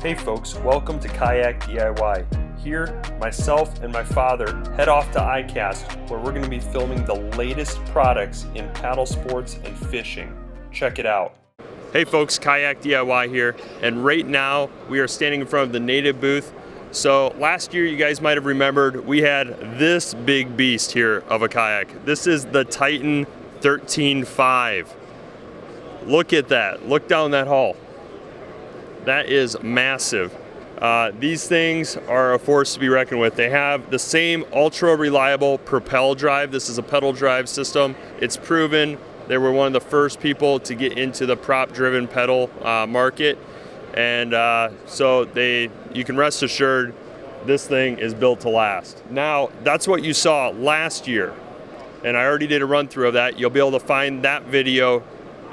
Hey folks, welcome to KayakDIY. Here, myself and my father head off to ICAST, where we're going to be filming the latest products in paddle sports and fishing. Check it out. Hey folks, KayakDIY here, and right now we are standing in front of the native booth. So last year, you guys might have remembered, we had this big beast here of a kayak. This is the Titan 13.5. Look at that, look down that hull. That is massive. These things are a force to be reckoned with. They have the same ultra reliable Propel drive. This is a pedal drive system. It's proven. They were one of the first people to get into the prop driven pedal market. And so you can rest assured this thing is built to last. Now, that's what you saw last year. And I already did a run through of that. You'll be able to find that video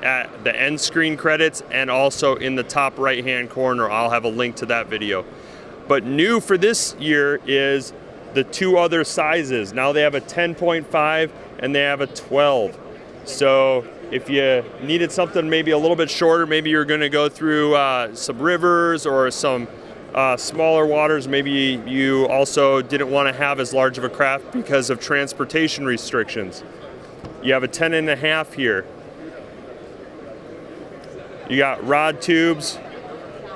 at the end screen credits, and also in the top right hand corner I'll have a link to that video. But new for this year is the two other sizes. Now they have a 10.5 and they have a 12. So if you needed something maybe a little bit shorter, maybe you're going to go through some rivers or some smaller waters, maybe you also didn't want to have as large of a craft because of transportation restrictions, you have a 10.5 here. You got rod tubes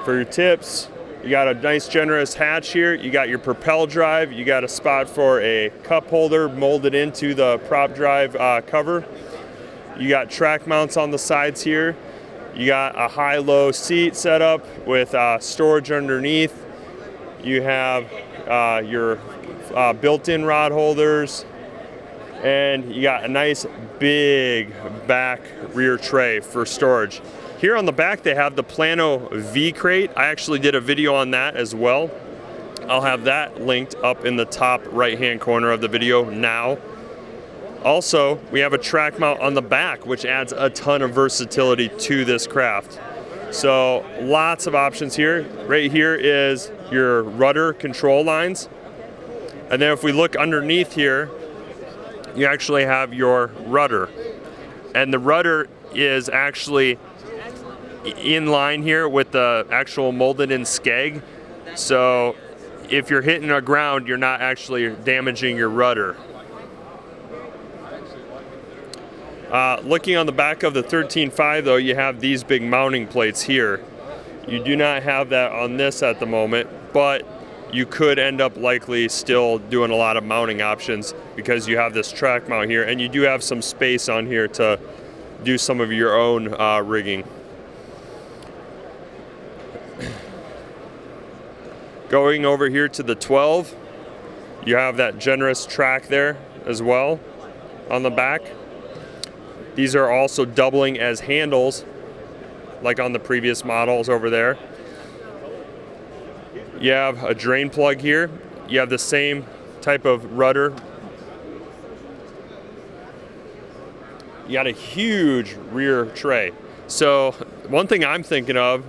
for your tips. You got a nice generous hatch here. You got your Propel drive. You got a spot for a cup holder molded into the prop drive cover. You got track mounts on the sides here. You got a high-low seat set up with storage underneath. You have your built-in rod holders. And you got a nice big back rear tray for storage. Here on the back, they have the Plano V crate. I actually did a video on that as well. I'll have that linked up in the top right-hand corner of the video now. Also, we have a track mount on the back, which adds a ton of versatility to this craft. So lots of options here. Right here is your rudder control lines. And then if we look underneath here, you actually have your rudder. And the rudder is actually in line here with the actual molded in skeg. So if you're hitting the ground, you're not actually damaging your rudder. Looking on the back of the 13.5 though, you have these big mounting plates here. You do not have that on this at the moment, but you could end up likely still doing a lot of mounting options because you have this track mount here, and you do have some space on here to do some of your own rigging. Going over here to the 12, you have that generous track there as well on the back. These are also doubling as handles, like on the previous models over there. You have a drain plug here. You have the same type of rudder. You got a huge rear tray. So one thing I'm thinking of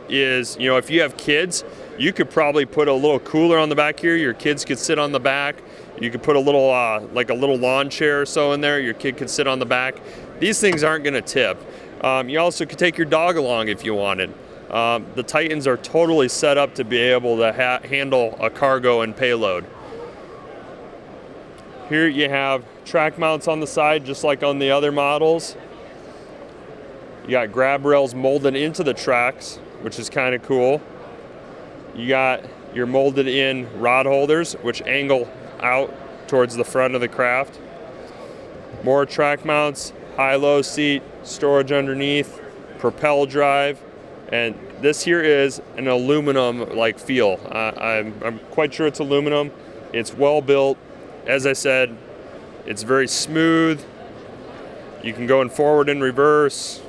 is, you know, if you have kids, you could probably put a little cooler on the back here. Your kids could sit on the back. You could put a little, like a little lawn chair or so in there. Your kid could sit on the back. These things aren't going to tip. You also could take your dog along if you wanted. The Titans are totally set up to be able to handle a cargo and payload. Here you have track mounts on the side, just like on the other models. You got grab rails molded into the tracks, which is kind of cool. You got your molded in rod holders, which angle out towards the front of the craft. More track mounts, high-low seat, storage underneath, Propel drive, and this here is an aluminum-like feel. I'm quite sure it's aluminum. It's well built. As I said, it's very smooth. You can go in forward and reverse.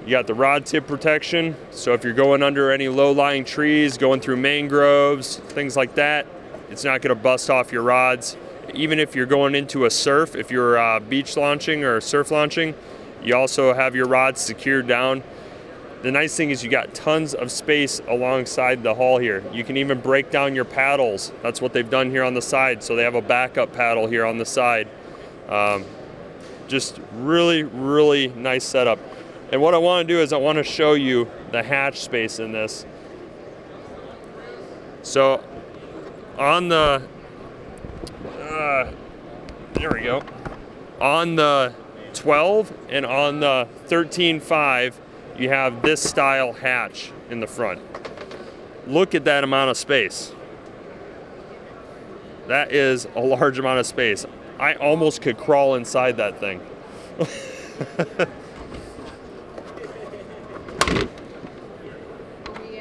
You got the rod tip protection, so if you're going under any low-lying trees, going through mangroves, things like that, it's not going to bust off your rods. Even if you're going into a surf, if you're beach launching or surf launching, you also have your rods secured down. The nice thing is you got tons of space alongside the hull here. You can even break down your paddles. That's what they've done here on the side, so they have a backup paddle here on the side. Just really, really nice setup. And what I want to do is I want to show you the hatch space in this. So on the, there we go. On the 12 and on the 13.5, you have this style hatch in the front. Look at that amount of space. That is a large amount of space. I almost could crawl inside that thing.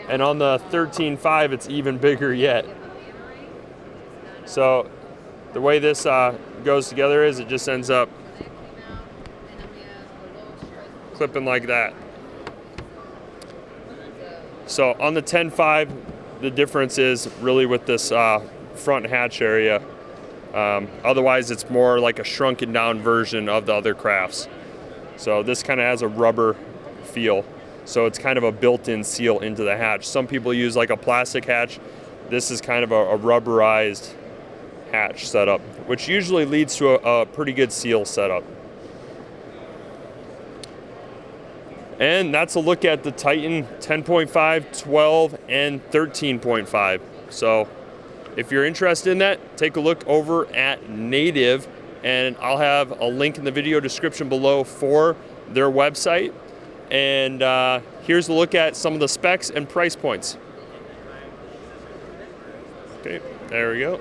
And on the 13.5, it's even bigger yet. So the way this goes together is it just ends up clipping like that. So on the 10.5, the difference is really with this front hatch area. Otherwise, it's more like a shrunken down version of the other crafts. So this kind of has a rubber feel. So it's kind of a built-in seal into the hatch. Some people use like a plastic hatch. This is kind of a rubberized hatch setup, which usually leads to a pretty good seal setup. And that's a look at the Titan 10.5, 12, and 13.5. So if you're interested in that, take a look over at Native, and I'll have a link in the video description below for their website. And here's a look at some of the specs and price points. Okay, there we go.